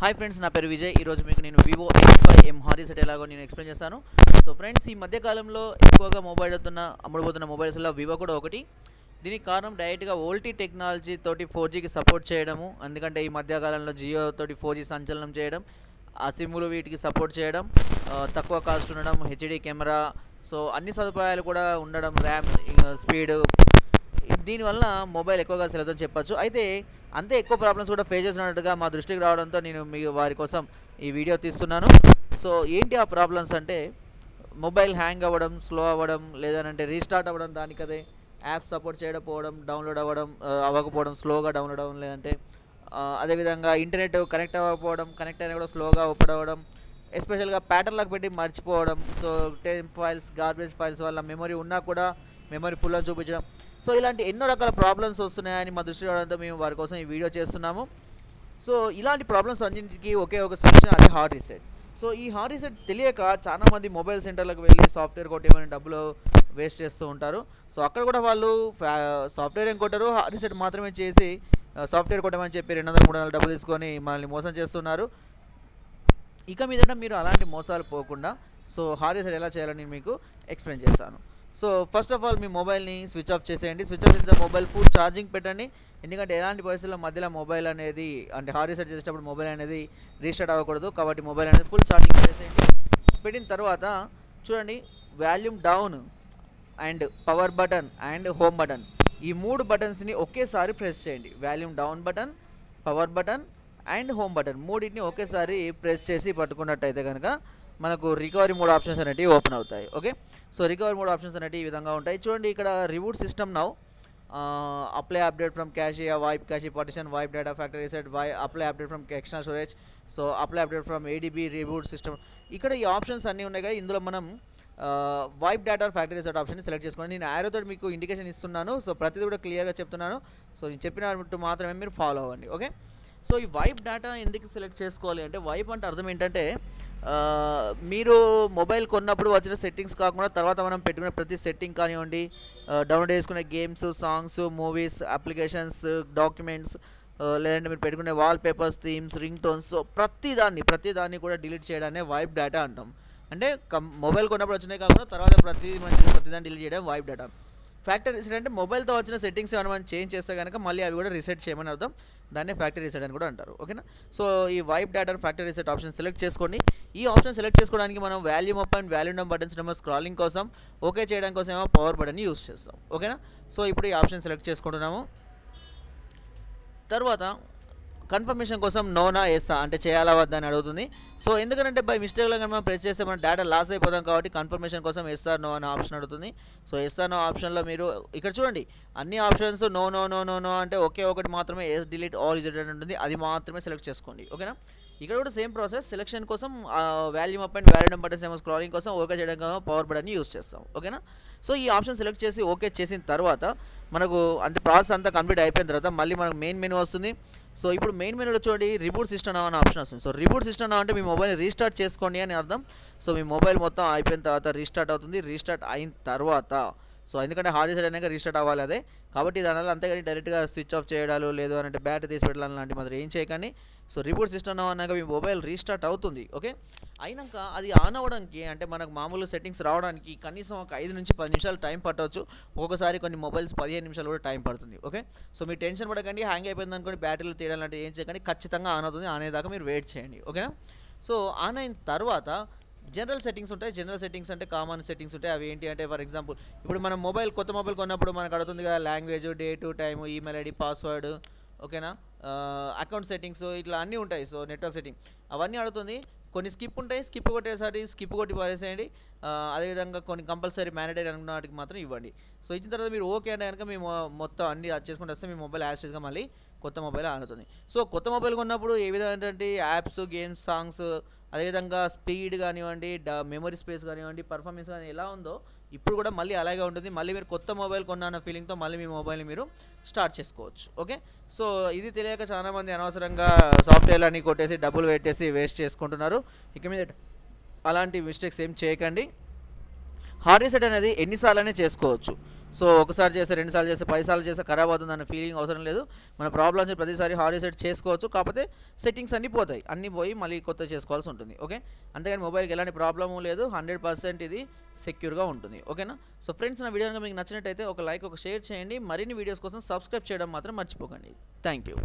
Hi friends, నా పేరు విజయ్. ఈరోజు మీకు నేను వివో X5M హారీ సెట్ ఎలాగో నేను ఎక్స్ప్లెయిన్ చేస్తాను. సో ఫ్రెండ్స్, ఈ మధ్యకాలంలో ఎక్కువగా అమ్ముడుపోతున్న మొబైల్స్లో వివో కూడా ఒకటి. దీనికి కారణం డైరెక్ట్గా ఓల్టీ టెక్నాలజీ తోటి 4Gకి సపోర్ట్ చేయడము. ఎందుకంటే ఈ మధ్యకాలంలో జియో తోటి 4G సంచలనం చేయడం, ఆ సిమ్ములు వీటికి సపోర్ట్ చేయడం, తక్కువ కాస్ట్ ఉండడం, హెచ్డి కెమెరా, సో అన్ని సదుపాయాలు కూడా ఉండడం, ర్యామ్ స్పీడ్, దీనివల్ల మొబైల్ ఎక్కువగా సెల్ అవుతుందని చెప్పొచ్చు. అయితే అంతే ఎక్కువ ప్రాబ్లమ్స్ కూడా ఫేస్ చేసినట్టుగా మా దృష్టికి రావడంతో నేను వారి కోసం ఈ వీడియో తీస్తున్నాను. సో ఏంటి ఆ ప్రాబ్లమ్స్ అంటే, మొబైల్ హ్యాంగ్ అవ్వడం, స్లో అవ్వడం, లేదంటే రీస్టార్ట్ అవ్వడం, దానికదే యాప్ సపోర్ట్ చేయకపోవడం, డౌన్లోడ్ అవ్వకపోవడం, స్లోగా డౌన్లోడ్ అవ్వడం, లేదంటే అదేవిధంగా ఇంటర్నెట్ కనెక్ట్ అవ్వకపోవడం, కనెక్ట్ అయినా కూడా స్లోగా ఓపెన్ అవ్వడం, ఎస్పెషల్గా ప్యాటర్న్లకు పెట్టి మర్చిపోవడం, so temp files, garbage files వల్ల మెమరీ ఉన్నా కూడా మెమరీ ఫుల్ అని చూపించడం. సో ఇలాంటి ఎన్నో రకాల ప్రాబ్లమ్స్ వస్తున్నాయని మా దృష్టి రావడంతో మేము వారి కోసం ఈ వీడియో చేస్తున్నాము. సో ఇలాంటి ప్రాబ్లమ్స్ అన్నింటికి ఒకే ఒక సొల్యూషన్, అదే హార్డ్ రీసెట్. సో ఈ హార్డ్ రీసెట్ తెలియక చాలామంది మొబైల్ సెంటర్లకు వెళ్ళి సాఫ్ట్వేర్ కొట్టేమని డబ్బులు వేస్ట్ చేస్తూ ఉంటారు. సో అక్కడ కూడా వాళ్ళు సాఫ్ట్వేర్ ఏం కొట్టారు, హార్డ్ రీసెట్ మాత్రమే చేసి సాఫ్ట్వేర్ కొట్టమని చెప్పి 200-300 డబ్బులు తీసుకొని మనల్ని మోసం చేస్తున్నారు. ఇక మీదట మీరు అలాంటి మోసాలు పోకుండా సో హార్డ్ రీసెట్ ఎలా చేయాలని నేను మీకు ఎక్స్ప్లెయిన్ చేస్తాను. సో ఫస్ట్ ఆఫ్ ఆల్ మీ మొబైల్ని స్విచ్ ఆఫ్ చేసేయండి. స్విచ్ ఆఫ్ చేసిన మొబైల్ ఫుల్ ఛార్జింగ్ పెట్టండి. ఎందుకంటే ఎలాంటి పరిస్థితుల్లో మధ్యలో మొబైల్ అనేది అంటే హార్డ్ రీసెట్ చేసేటప్పుడు మొబైల్ అనేది రీస్టార్ట్ అవ్వకూడదు. కాబట్టి మొబైల్ అనేది ఫుల్ ఛార్జింగ్ పెట్టేసేయండి. పెట్టిన తర్వాత చూడండి, volume down and power button and home button, ఈ 3 బటన్స్ని ఒకేసారి ప్రెస్ చేయండి. Volume down button, power button and home button, మూడింటిని ఒకేసారి ప్రెస్ చేసి పట్టుకున్నట్టయితే కనుక మనకు రికవరీ మోడ్ ఆప్షన్స్ అనేవి ఓపెన్ అవుతాయి. Okay, so recovery mode options అనేవి ఈ విధంగా ఉంటాయి. చూడండి, ఇక్కడ reboot system now, apply update from cache, wipe cache partition, wipe data factory reset, apply update from external storage, so apply update from ADB reboot system. ఇక్కడ ఈ options అన్నీ ఉన్నాయి కదా, ఇందులో మనం wipe data factory reset option select చేసుకోండి. నేను ఆరోతో మీకు ఇండికేషన్ ఇస్తున్నాను, సో ప్రతిదీ కూడా క్లియర్గా చెప్తున్నాను. సో నేను చెప్పినట్టు మాత్రమే మీరు ఫాలో అవ్వండి. ఓకే, సో ఈ వైప్ డేటా ఎందుకు సెలెక్ట్ చేసుకోవాలి అంటే, వైప్ అంటే అర్థం ఏంటంటే మీరు మొబైల్ కొన్నప్పుడు వచ్చిన సెట్టింగ్స్ కాకుండా తర్వాత మనం పెట్టుకునే ప్రతి సెట్టింగ్ కానివ్వండి, డౌన్లోడ్ చేసుకునే games, songs, movies, applications, documents, లేదంటే మీరు పెట్టుకునే wall papers, themes, ring tones, so ప్రతిదాన్ని కూడా డిలీట్ చేయడాన్ని వైప్ డేటా అంటాం. అంటే మొబైల్ కొన్నప్పుడు వచ్చినాయి కాకుండా తర్వాత ప్రతిదాన్ని డిలీట్ చేయడం వైప్ డేటా. ఫ్యాక్టరీ రీసెట్ అంటే మొబైల్తో వచ్చిన సెట్టింగ్స్ ఏమైనా మనం చేంజ్ చేస్తే కనుక మళ్ళీ అవి కూడా రీసెట్ చేయమని అర్థం. దాన్నే ఫ్యాక్టరీ రీసెట్ అని కూడా అంటారు. ఓకేనా, సో ఈ wipe data factory reset option select చేసుకోండి. ఈ ఆప్షన్ సెలెక్ట్ చేసుకోవడానికి మనం volume up and volume down buttons number scrolling కోసం, ఓకే చేయడం కోసం ఏమో పవర్ బటన్ని యూస్ చేస్తాం. ఓకేనా, సో ఇప్పుడు ఈ ఆప్షన్ సెలెక్ట్ చేసుకుంటున్నాము. తర్వాత కన్ఫర్మేషన్ కోసం నోనా ఎస్సా అంటే చేయాలా వద్దా అని అడుగుతుంది. సో ఎందుకంటే బై మిస్టేక్లో కానీ మనం ప్రెస్ చేస్తే మన డేటా లాస్ అయిపోతాం కాబట్టి కన్ఫర్మేషన్ కోసం ఎస్ఆర్ నో అనే ఆప్షన్ అడుగుతుంది. సో ఎస్ఆర్ నో ఆప్షన్లో మీరు ఇక్కడ చూడండి, అన్ని options no no no no no అంటే ఒకే ఒకటి మాత్రమే ఎస్ డిలీట్ ఆల్ ఇజ్ అని ఉంటుంది, అది మాత్రమే సెలెక్ట్ చేసుకోండి. ఓకేనా, ఇక్కడ కూడా సేమ్ ప్రాసెస్. సెలెక్షన్ కోసం volume up and volume buttons ఏమో స్క్రాలింగ్ కోసం, ఓకే చేయడం కోసం పవర్ బటన్ని యూస్ చేస్తాం. ఓకేనా, సో ఈ ఆప్షన్ సెలెక్ట్ చేసి ఓకే చేసిన తర్వాత మనకు అంటే ప్రాసెస్ అంతా కంప్లీట్ అయిపోయిన తర్వాత మళ్ళీ మనకు మెయిన్ మెనూ వస్తుంది. సో ఇప్పుడు మెయిన్ మెనూలో చూడండి, రిబూట్ సిస్టమ్ అనే ఆప్షన్ వస్తుంది. సో రిబూట్ సిస్టమ్ అంటే మీ మొబైల్ని రీస్టార్ట్ చేసుకోండి అని అర్థం. సో మీ మొబైల్ మొత్తం అయిపోయిన తర్వాత రీస్టార్ట్ అవుతుంది. రీస్టార్ట్ అయిన తర్వాత సో ఎందుకంటే హార్డ్ రీసెట్ అయినాక రీస్టార్ట్ అవ్వాలి అదే, కాబట్టి దానివల్ల అంతేగాని డైరెక్ట్గా స్విచ్ ఆఫ్ చేయడాలు లేదు అంటే బ్యాటరీ తీసి పెట్టాలి లాంటివి మాత్రం ఏం చేయకండి. సో రిబూట్ సిస్టమ్ అన్నాక మీ మొబైల్ రీస్టార్ట్ అవుతుంది. ఓకే, అయినాక అది ఆన్ అవ్వడానికి అంటే మనకు మామూలు సెట్టింగ్స్ రావడానికి కనీసం ఒక 5 నుంచి 10 నిమిషాలు టైం పట్టవచ్చు. ఒక్కొక్కసారి కొన్ని మొబైల్స్ 15 నిమిషాలు కూడా టైం పడుతుంది. ఓకే, సో మీరు టెన్షన్ పడకండి, హ్యాంగ్ అయిపోయింది అనుకోండి, బ్యాటరీలు తీయడం లాంటివి ఏం చేయకండి, ఖచ్చితంగా ఆన్ అవుతుంది. ఆన్ అయ్యేదాకా మీరు వెయిట్ చేయండి. ఓకేనా, సో ఆన్ అయిన తర్వాత జనరల్ సెట్టింగ్స్ ఉంటాయి. జనరల్ సెట్టింగ్స్ అంటే కామన్ సెట్టింగ్స్ ఉంటాయి. అవి ఏంటి అంటే, ఫర్ ఎగ్జాంపుల్ ఇప్పుడు మనం కొత్త మొబైల్ కొన్నప్పుడు మనకు అడుగుతుంది కదా, language, date, time, email ID, password, ఓకేనా, అకౌంట్ సెట్టింగ్స్, ఇట్లా అన్నీ ఉంటాయి. సో నెట్వర్క్ సెట్టింగ్ అవన్నీ అడుగుతుంది. కొన్ని స్కిప్ ఉంటాయి, స్కిప్ కొట్టేసరి స్కిప్ కొట్టి పడేసేయండి. అదేవిధంగా కొన్ని కంపల్సరీ మ్యాండేటరీ అనుకున్న వాటికి మాత్రం ఇవ్వండి. సో ఇచ్చిన తర్వాత మీరు ఓకే అంటే కనుక మేము మొత్తం అన్ని చేసుకుంటూ వస్తే మీ మొబైల్ యాక్సెస్గా మళ్ళీ కొత్త మొబైల్ ఆడుతుంది. సో కొత్త మొబైల్ కొన్నప్పుడు ఏ విధమైనటువంటి యాప్స్, గేమ్స్, సాంగ్స్, అదేవిధంగా స్పీడ్ కానివ్వండి, మెమరీ స్పేస్ కానివ్వండి, పర్ఫార్మెన్స్ కానీ ఎలా ఉందో ఇప్పుడు కూడా మళ్ళీ అలాగే ఉంటుంది. మళ్ళీ మీరు కొత్త మొబైల్ కొన్న ఫీలింగ్తో మళ్ళీ మీ మొబైల్ని మీరు స్టార్ట్ చేసుకోవచ్చు. ఓకే, సో ఇది తెలియక చాలామంది అనవసరంగా సాఫ్ట్వేర్లు అన్నీ కొట్టేసి డబ్బులు పెట్టేసి వేస్ట్ చేసుకుంటున్నారు. ఇక మీద అలాంటి మిస్టేక్స్ ఏం చేయకండి. హార్డ్ రీసెట్ అనేది ఎన్నిసార్లనే చేసుకోవచ్చు. సో ఒకసారి చేస్తే 2 సార్లు చేస్తే 10 సార్లు చేస్తే ఖరాబ్ అవుతుంది అన్న ఫీలింగ్ అవసరం లేదు. మన ప్రాబ్లమ్స్ ప్రతిసారి హార్డ్ రీసెట్ చేసుకోవచ్చు. కాకపోతే సెట్టింగ్స్ అన్నీ పోతాయి, అన్నీ పోయి మళ్ళీ కొత్త చేసుకోవాల్సి ఉంటుంది. ఓకే, అంతేగాని మొబైల్కి ఎలాంటి ప్రాబ్లము లేదు, 100% ఇది సెక్యూర్గా ఉంటుంది. ఓకేనా? సో ఫ్రెండ్స్, నా వీడియో కనుక మీకు నచ్చినట్టయితే ఒక లైక్, ఒక షేర్ చేయండి. మరిన్ని వీడియోస్ కోసం సబ్స్క్రైబ్ చేయడం మాత్రం మర్చిపోకండి. Thank you.